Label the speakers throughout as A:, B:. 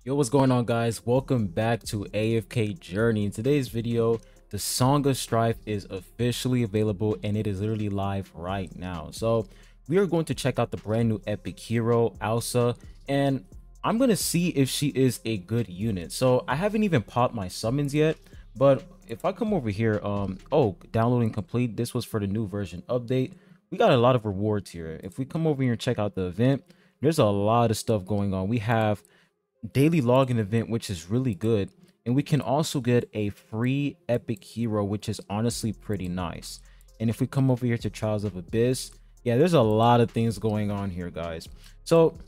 A: Yo, what's going on, guys? Welcome back to AFK Journey. In today's video, the Song of Strife is officially available and it is literally live right now. So we are going to check out the brand new epic hero, ALSA, and I'm going to see if she is a good unit. So I haven't even popped my summons yet, but if I come over here, downloading complete. This was for the new version update. We got a lot of rewards here. If we come over here and check out the event, there's a lot of stuff going on. We have daily login event, which is really good, and we can also get a free epic hero, which is honestly pretty nice. And if we come over here to Trials of Abyss, yeah, there's a lot of things going on here, guys. So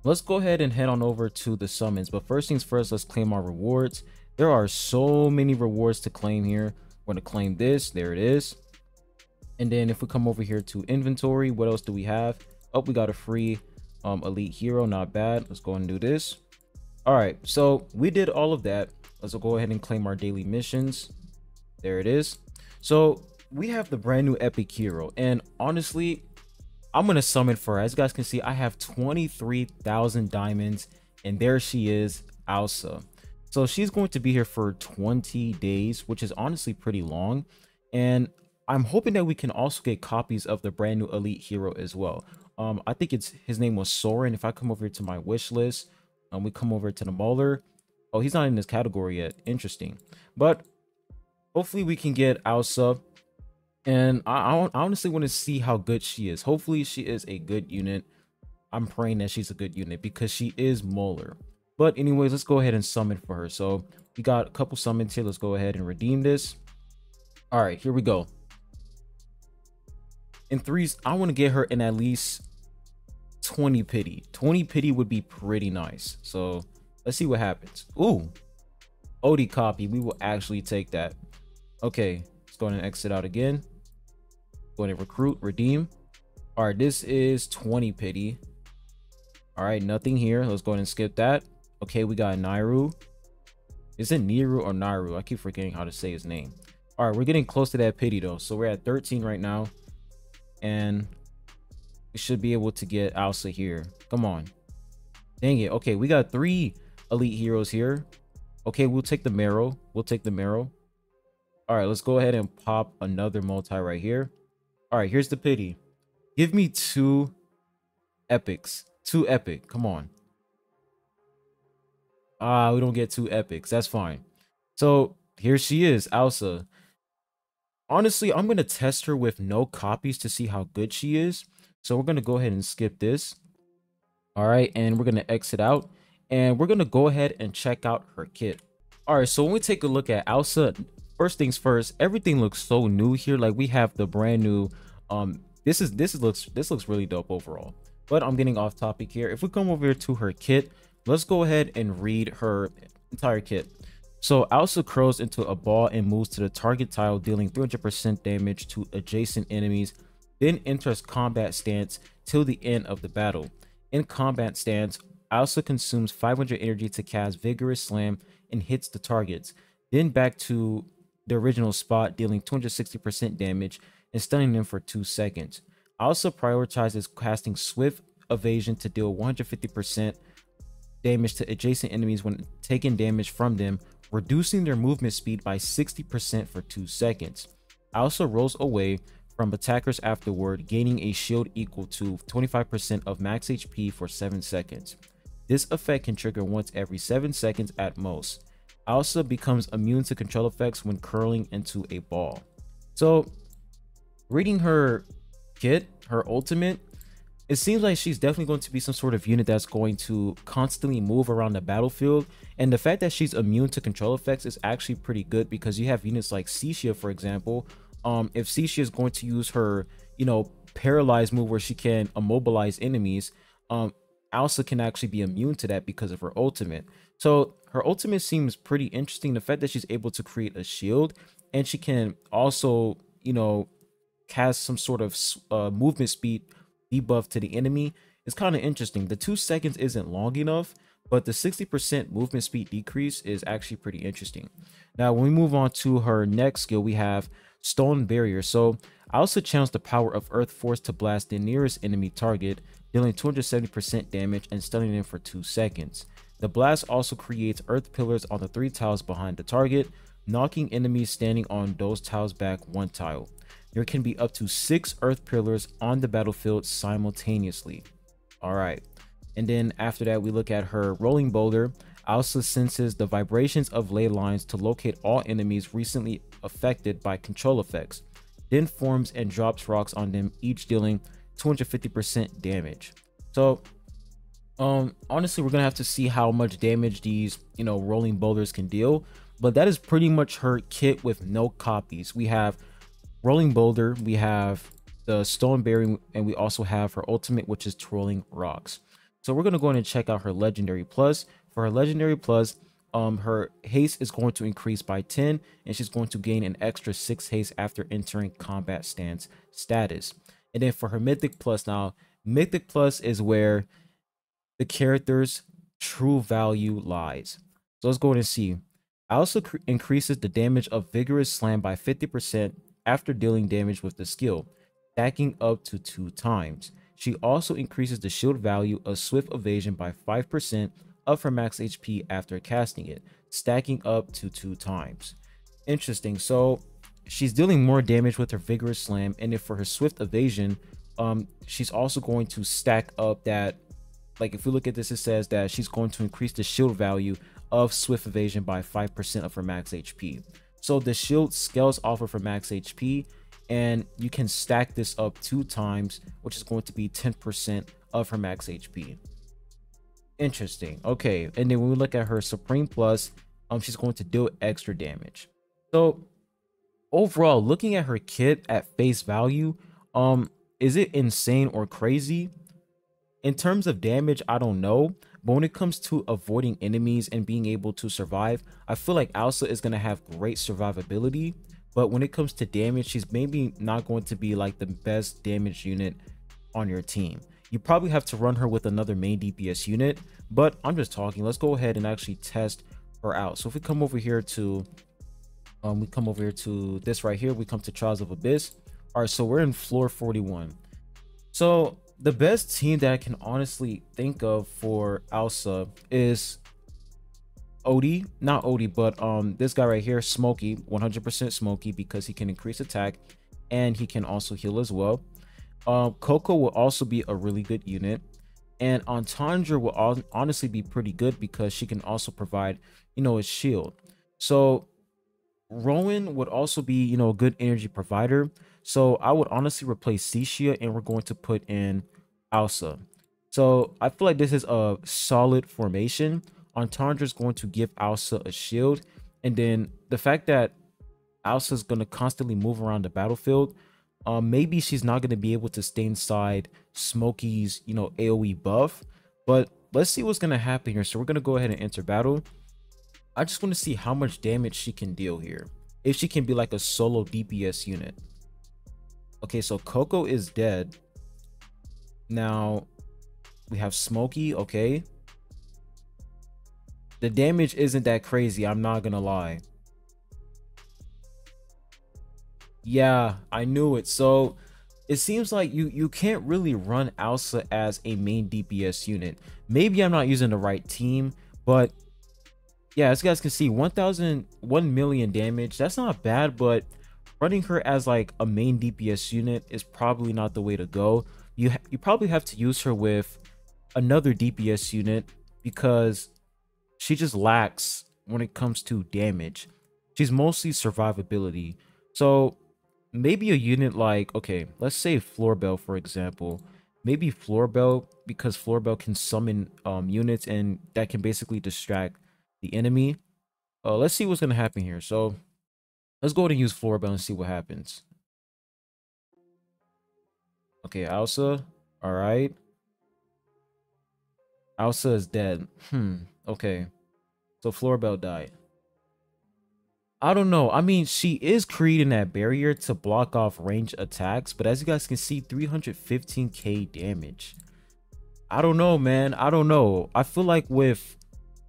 A: let's go ahead and head on over to the summons, but first things first, let's claim our rewards. There are so many rewards to claim here. We're going to claim this. There it is. And then if we come over here to inventory, what else do we have? Oh, we got a free elite hero, not bad. Let's go and do this. All right, so we did all of that. Let's go ahead and claim our daily missions. There it is. So we have the brand new epic hero, and honestly, I'm gonna summon for her. As you guys can see, I have 23,000 diamonds, and there she is, ALSA. So she's going to be here for 20 days, which is honestly pretty long, and I'm hoping that we can also get copies of the brand new elite hero as well. I think his name was Soren. If I come over to my wish list, we come over to the Mauler. Oh, he's not in this category yet. Interesting. But hopefully we can get ALSA. And I honestly want to see how good she is. Hopefully she is a good unit. I'm praying that she's a good unit because she is Mauler. But anyways, let's go ahead and summon for her. So we got a couple summons here. Let's go ahead and redeem this. All right, here we go. In threes, I want to get her in at least 20 pity. 20 pity would be pretty nice. So let's see what happens. Ooh, OD copy. We will actually take that. Okay, let's go ahead and exit out again. Go ahead and recruit, redeem. All right, this is 20 pity. All right, nothing here. Let's go ahead and skip that. Okay, we got Nairu. Is it Niru or Nairu? I keep forgetting how to say his name. All right, we're getting close to that pity though. So we're at 13 right now, and we should be able to get ALSA here. Come on. Dang it. Okay, we got 3 elite heroes here. Okay, we'll take the Marrow. We'll take the Marrow. All right, let's go ahead and pop another multi right here. All right, here's the pity. Give me 2 epics. 2 epic. Come on. We don't get 2 epics. That's fine. So here she is, ALSA. Honestly, I'm going to test her with no copies to see how good she is. So we're going to go ahead and skip this. All right, and we're going to exit out, and we're going to go ahead and check out her kit. All right, so when we take a look at ALSA, first things first, everything looks so new here. Like we have the brand new this looks really dope overall. But I'm getting off topic here. If we come over to her kit, let's go ahead and read her entire kit. So ALSA curls into a ball and moves to the target tile, dealing 300% damage to adjacent enemies, then enters combat stance till the end of the battle. In combat stance, ALSA consumes 500 energy to cast Vigorous Slam and hits the targets, then back to the original spot, dealing 260% damage and stunning them for 2 seconds. ALSA prioritizes casting Swift Evasion to deal 150% damage to adjacent enemies when taking damage from them, reducing their movement speed by 60% for 2 seconds. ALSA rolls away from attackers afterward, gaining a shield equal to 25% of max HP for 7 seconds. This effect can trigger once every 7 seconds at most. ALSA becomes immune to control effects when curling into a ball. So, reading her kit, her ultimate, it seems like she's definitely going to be some sort of unit that's going to constantly move around the battlefield. And the fact that she's immune to control effects is actually pretty good, because you have units like Cixia, for example. If Cixia is going to use her, paralyze move where she can immobilize enemies, ALSA can actually be immune to that because of her ultimate. So her ultimate seems pretty interesting. The fact that she's able to create a shield, and she can also, cast some sort of movement speed debuff to the enemy is kind of interesting. The 2 seconds isn't long enough, but the 60% movement speed decrease is actually pretty interesting. Now, when we move on to her next skill, we have Stone Barrier. So ALSA channels the power of Earth Force to blast the nearest enemy target, dealing 270% damage and stunning them for 2 seconds. The blast also creates earth pillars on the 3 tiles behind the target, knocking enemies standing on those tiles back 1 tile. There can be up to 6 earth pillars on the battlefield simultaneously. All right. And then after that, we look at her rolling boulder. ALSA senses the vibrations of ley lines to locate all enemies recently affected by control effects, then forms and drops rocks on them, each dealing 250% damage. So honestly, we're gonna have to see how much damage these rolling boulders can deal, but that is pretty much her kit with no copies. We have rolling boulder, we have the stone bearing, and we also have her ultimate, which is twirling rocks. So we're gonna go ahead and check out her legendary plus. For her legendary plus, her haste is going to increase by 10, and she's going to gain an extra 6 haste after entering combat stance status. And then for her mythic plus, now mythic plus is where the character's true value lies. So let's go ahead and see. ALSA increases the damage of vigorous slam by 50% after dealing damage with the skill, stacking up to 2 times. She also increases the shield value of swift evasion by 5% of her max HP after casting it, stacking up to 2 times. Interesting. So she's dealing more damage with her vigorous slam, and if for her swift evasion, she's also going to stack up that, like if we look at this, it says that she's going to increase the shield value of swift evasion by 5% of her max HP. So the shield scales off of her max HP, and you can stack this up 2 times, which is going to be 10% of her max HP. Interesting. Okay, and then when we look at her supreme plus, she's going to deal extra damage. So overall, looking at her kit at face value, is it insane or crazy? In terms of damage, I don't know, but when it comes to avoiding enemies and being able to survive, I feel like ALSA is going to have great survivability. But when it comes to damage, she's maybe not going to be like the best damage unit on your team. You probably have to run her with another main DPS unit, but I'm just talking. Let's go ahead and actually test her out. So if we come over here to this right here, we come to Trials of Abyss. All right, so we're in floor 41. So the best team that I can honestly think of for ALSA is Odie, not Odie, but this guy right here, Smokey, 100% Smokey, because he can increase attack and he can also heal as well. Coco will also be a really good unit, and Entendre will honestly be pretty good because she can also provide a shield. So Rowan would also be a good energy provider. So I would honestly replace Cixia, and we're going to put in ALSA. So I feel like this is a solid formation. Entendre is going to give ALSA a shield, and then the fact that ALSA is going to constantly move around the battlefield, maybe she's not going to be able to stay inside Smokey's AoE buff, but let's see what's going to happen here. So we're going to go ahead and enter battle. I just want to see how much damage she can deal here, if she can be like a solo DPS unit. Okay, so Coco is dead. Now we have Smokey. Okay, the damage isn't that crazy, I'm not gonna lie. Yeah, I knew it. So it seems like you can't really run ALSA as a main DPS unit. Maybe I'm not using the right team, but yeah, as you guys can see, 1 million damage, that's not bad, but running her as like a main DPS unit is probably not the way to go. You probably have to use her with another DPS unit because she just lacks when it comes to damage. She's mostly survivability. So maybe a unit like, okay, let's say Floorbell, for example. Maybe Floorbell, because Floorbell can summon units, and that can basically distract the enemy. Let's see what's gonna happen here. So let's go ahead and use Floorbell and see what happens. Okay, ALSA. All right, ALSA is dead. Okay, so Floorbell died. I don't know. I mean, she is creating that barrier to block off range attacks, but as you guys can see, 315k damage. I don't know, man. I don't know. I feel like with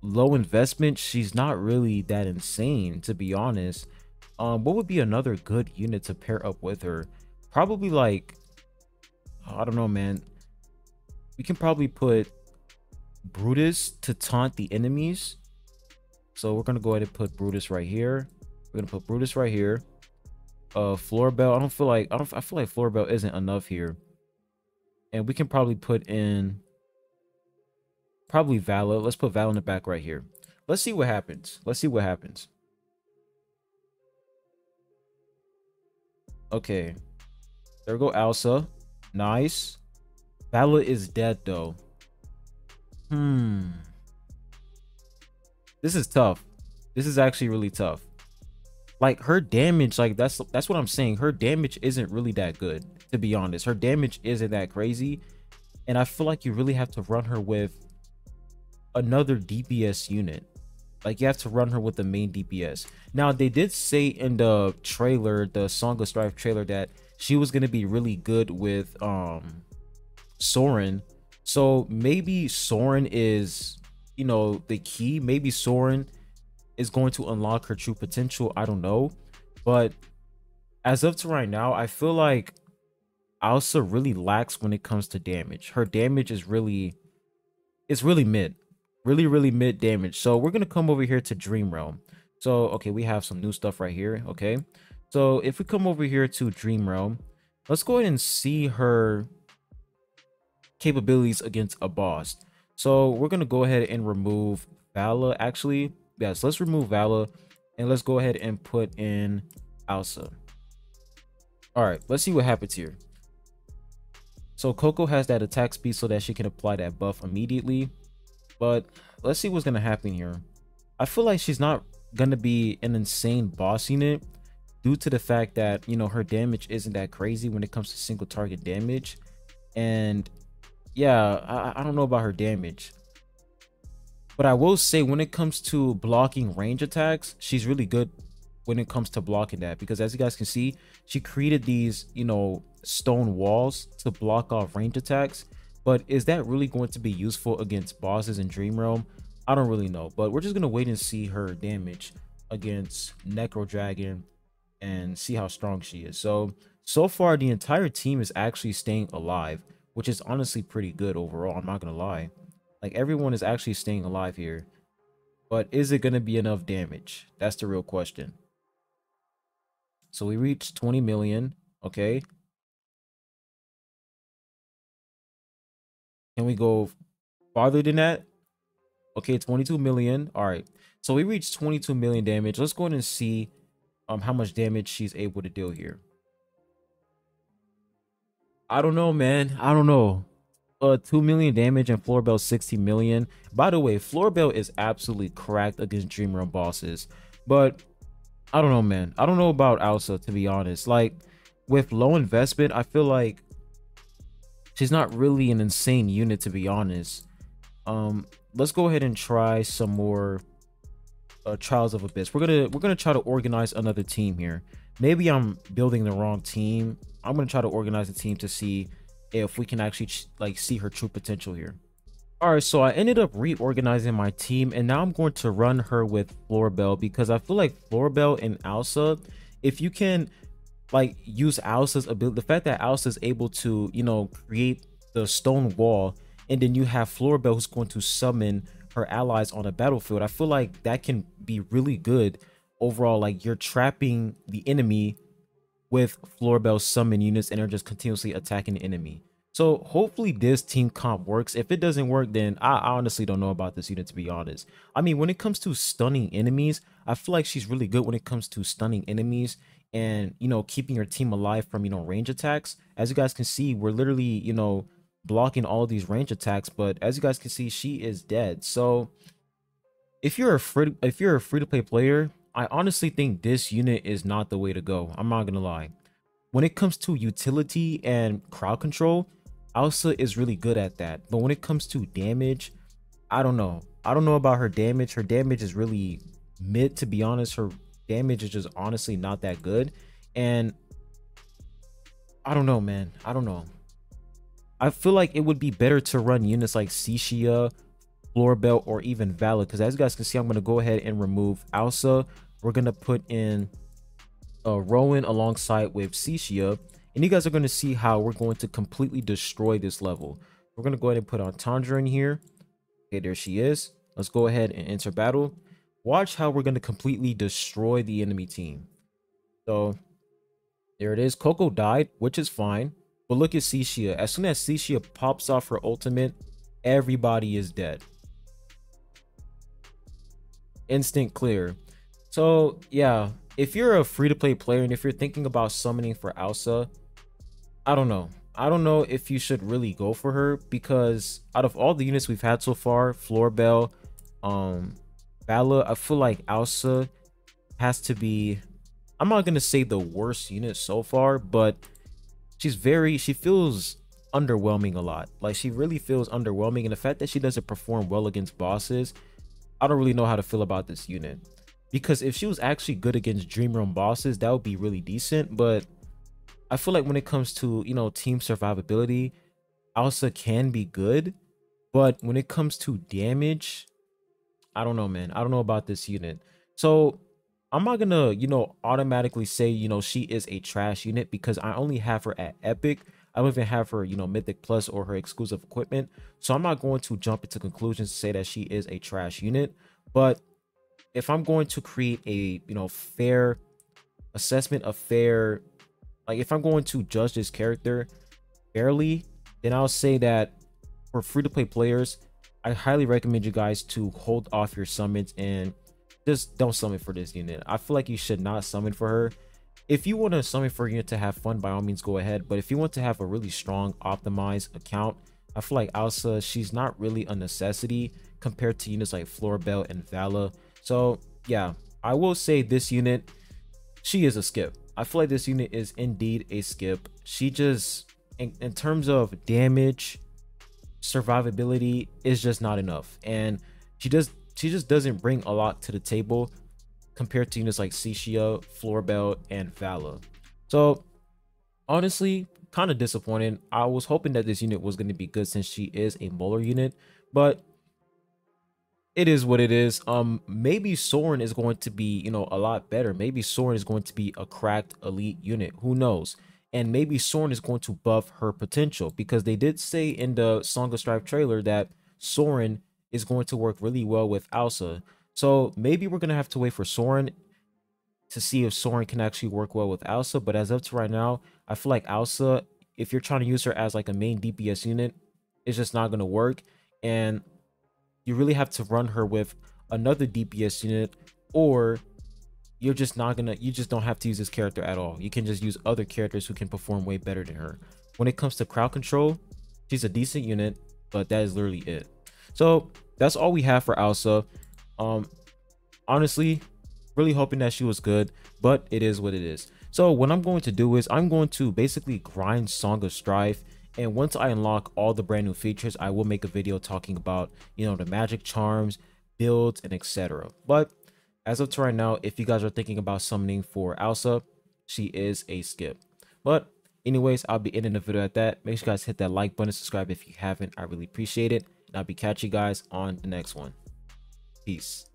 A: low investment, she's not really that insane, to be honest. What would be another good unit to pair up with her? Probably like, I don't know, man. We can probably put Brutus to taunt the enemies. So we're gonna go ahead and put Brutus right here. We're gonna put Brutus right here. Floor Bell. I feel like Floor Bell isn't enough here. And we can probably put in Vala. Let's put Vala in the back right here. Let's see what happens. Let's see what happens. Okay. There we go, ALSA. Nice. Vala is dead though. This is tough. This is actually really tough. Like her damage, like that's what I'm saying. Her damage isn't really that good, to be honest. Her damage isn't that crazy. And I feel like you really have to run her with another DPS unit. Like you have to run her with the main DPS. Now they did say in the trailer, the Song of Strife trailer, that she was gonna be really good with Soren. So maybe Soren is, you know, the key. Maybe Soren is going to unlock her true potential. I don't know. But as of to right now, I feel like ALSA really lacks when it comes to damage. Her damage is really, it's really mid. Really mid damage. So we're gonna come over here to Dream Realm. So okay, we have some new stuff right here. Okay, so if we come over here to Dream Realm, let's go ahead and see her capabilities against a boss. So we're gonna go ahead and remove Vala. Actually, yes, let's remove Vala and let's go ahead and put in ALSA. All right, let's see what happens here. So Coco has that attack speed so that she can apply that buff immediately. But let's see what's gonna happen here. I feel like she's not gonna be an insane boss unit due to the fact that, you know, her damage isn't that crazy when it comes to single target damage. And yeah, I don't know about her damage. But I will say when it comes to blocking range attacks, she's really good when it comes to blocking that. Because as you guys can see, she created these, you know, stone walls to block off range attacks. But is that really going to be useful against bosses in Dream Realm? I don't really know. But we're just going to wait and see her damage against Necro Dragon and see how strong she is. So far, the entire team is actually staying alive, which is honestly pretty good overall. I'm not going to lie. Like, everyone is actually staying alive here. But is it going to be enough damage? That's the real question. So we reached 20 million. Okay. Can we go farther than that? Okay, 22 million. All right. So we reached 22 million damage. Let's go ahead and see how much damage she's able to deal here. I don't know, man. I don't know. 2 million damage and Floor Bell 60 million. By the way, Floor Bell is absolutely cracked against Dream Realm bosses. But I don't know, man. I don't know about ALSA, to be honest. Like, with low investment, I feel like she's not really an insane unit, to be honest. Let's go ahead and try some more Trials of Abyss. We're gonna try to organize another team here. Maybe I'm building the wrong team. I'm gonna try to organize a team to see if we can actually like see her true potential here. All right, so I ended up reorganizing my team, and now I'm going to run her with Floor Bell because I feel like Floor Bell and ALSA, if you can like use ALSA's ability, the fact that ALSA is able to, you know, create the stone wall, and then you have Floor Bell who's going to summon her allies on a battlefield, I feel like that can be really good overall. Like, you're trapping the enemy with Floor Bell summon units and they're just continuously attacking the enemy. So hopefully this team comp works. If it doesn't work, then I honestly don't know about this unit, to be honest. I mean, when it comes to stunning enemies, I feel like she's really good when it comes to stunning enemies and, you know, keeping your team alive from, you know, range attacks. As you guys can see, we're literally, you know, blocking all these range attacks, but as you guys can see, she is dead. So if you're a free to play player, I honestly think this unit is not the way to go. I'm not gonna lie. When it comes to utility and crowd control, ALSA is really good at that. But when it comes to damage, I don't know. I don't know about her damage. Her damage is really mid, to be honest. Her damage is just honestly not that good. And I don't know, man. I don't know. I feel like it would be better to run units like Cixia, Floor Bell, or even Vala, because as you guys can see, I'm going to go ahead and remove ALSA. We're going to put in Rowan alongside with Cixia, and you guys are going to see how we're going to completely destroy this level. We're going to go ahead and put on Tundra in here. Okay, there she is. Let's go ahead and enter battle. Watch how we're going to completely destroy the enemy team. So there it is. Coco died, which is fine. But look at Cixia. As soon as Cixia pops off her ultimate, everybody is dead. Instant clear. So yeah, if you're a free-to-play player and if you're thinking about summoning for ALSA, I don't know. I don't know if you should really go for her, because out of all the units we've had so far, Floorbell, Vala, I feel like ALSA has to be, I'm not gonna say the worst unit so far, but she feels underwhelming a lot. Like, she really feels underwhelming, and the fact that she doesn't perform well against bosses, I don't really know how to feel about this unit. Because if she was actually good against Dream Realm bosses, that would be really decent. But I feel like when it comes to, you know, team survivability, ALSA can be good. But when it comes to damage, I don't know, man. I don't know about this unit. So I'm not gonna, you know, automatically say, you know, she is a trash unit, because I only have her at Epic. I don't even have her, you know, Mythic Plus or her exclusive equipment. So I'm not going to jump into conclusions to say that she is a trash unit. But if I'm going to create a, you know, fair assessment, a fair, like, if I'm going to judge this character fairly, then I'll say that for free-to-play players, I highly recommend you guys to hold off your summons and just don't summon for this unit. I feel like you should not summon for her. If you want to summon for a unit to have fun, by all means go ahead. But if you want to have a really strong optimized account, I feel like ALSA, she's not really a necessity compared to units like Floorbell and Vala. So yeah, I will say this unit, she is a skip. I feel like this unit is indeed a skip. She just, in terms of damage, survivability, is just not enough. And she just doesn't bring a lot to the table compared to units like Cixia, Floorbell, and Vala. So honestly, kind of disappointed. I was hoping that this unit was going to be good since she is a Molar unit, but it is what it is. Maybe Soren is going to be, you know, a lot better. Maybe Soren is going to be a cracked elite unit. Who knows? And maybe Soren is going to buff her potential, because they did say in the Song of Strife trailer that Soren is going to work really well with ALSA. So maybe we're gonna have to wait for Soren to see if Soren can actually work well with ALSA. But as of to right now, I feel like ALSA, if you're trying to use her as like a main DPS unit, it's just not gonna work. And you really have to run her with another DPS unit, or you just don't have to use this character at all. You can just use other characters who can perform way better than her. When it comes to crowd control, she's a decent unit, but that is literally it. So that's all we have for ALSA. Honestly, really hoping that she was good, but it is what it is. So what I'm going to do is I'm going to basically grind Song of Strife, and once I unlock all the brand new features, I will make a video talking about, you know, the magic charms, builds, and etc. But as of right now, if you guys are thinking about summoning for ALSA, she is a skip. But anyways, I'll be ending the video at that. Make sure you guys hit that like button, subscribe if you haven't. I really appreciate it, and I'll be catching you guys on the next one. Peace.